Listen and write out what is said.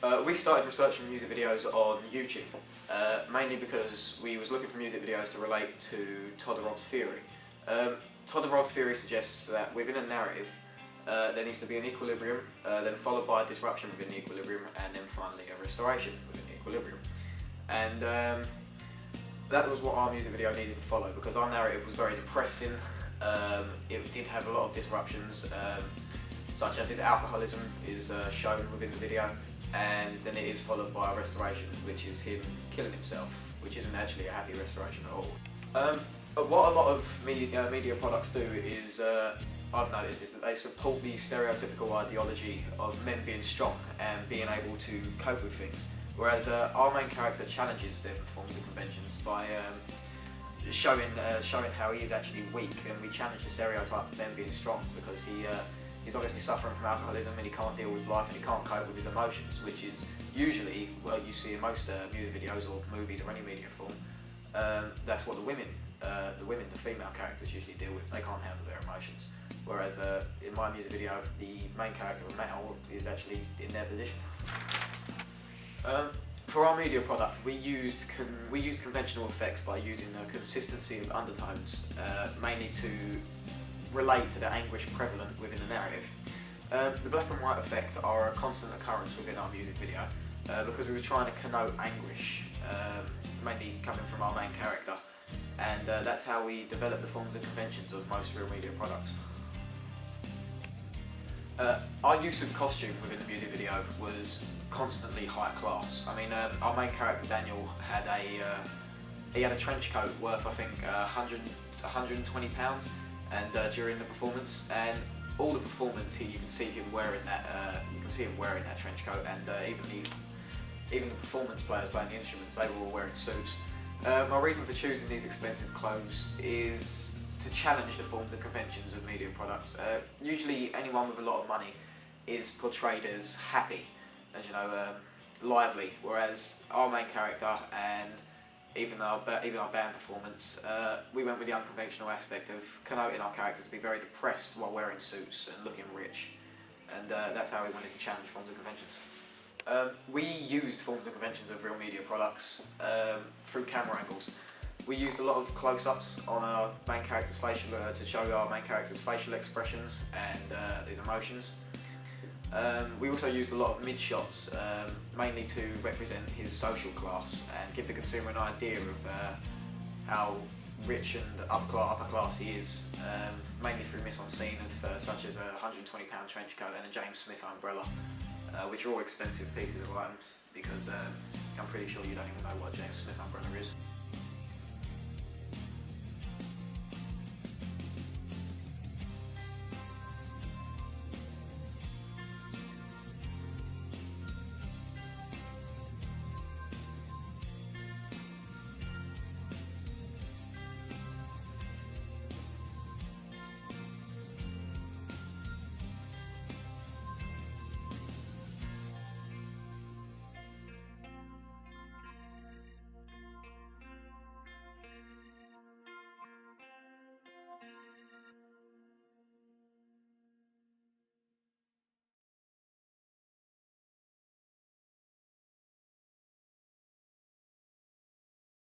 We started researching music videos on YouTube, mainly because we was looking for music videos to relate to Todorow's theory. Todorow's theory suggests that within a narrative, there needs to be an equilibrium, then followed by a disruption within the equilibrium, and then finally a restoration within the equilibrium. And that was what our music video needed to follow, because our narrative was very depressing. It did have a lot of disruptions, such as his alcoholism is shown within the video, and then it is followed by a restoration, which is him killing himself, which isn't actually a happy restoration at all. But what a lot of media products do is, I've noticed, is that they support the stereotypical ideology of men being strong and being able to cope with things, whereas our main character challenges them forms and conventions by showing how he is actually weak, and we challenge the stereotype of men being strong because he's obviously suffering from alcoholism and he can't deal with life and he can't cope with his emotions, which is usually what you see in most music videos or movies or any media form. That's what the female characters usually deal with. They can't handle their emotions. Whereas in my music video, the main character, Mal, is actually in their position. For our media product, we used conventional effects by using a consistency of undertones, mainly to relate to the anguish prevalent within the narrative. The black and white effect are a constant occurrence within our music video because we were trying to connote anguish, mainly coming from our main character, and that's how we developed the forms and conventions of most real media products. Our use of costume within the music video was constantly high class. I mean, our main character Daniel had a trench coat worth, I think, £120, and during the performance, and all the performance you can see him wearing that trench coat, and even the performance players playing the instruments, they were all wearing suits. My reason for choosing these expensive clothes is to challenge the forms and conventions of media products. Usually anyone with a lot of money is portrayed as happy and, lively, whereas our main character and even our band performance, we went with the unconventional aspect of connoting our characters to be very depressed while wearing suits and looking rich, and that's how we wanted to challenge forms and conventions. We used forms and conventions of real media products through camera angles. We used a lot of close-ups on our main character's facial to show our main character's facial expressions and his emotions. We also used a lot of mid-shots, mainly to represent his social class and give the consumer an idea of how rich and upper class he is, mainly through mise-en-scene of such as a £120 trench coat and a James Smith umbrella, which are all expensive pieces of items because I'm pretty sure you don't even know what a James Smith umbrella is.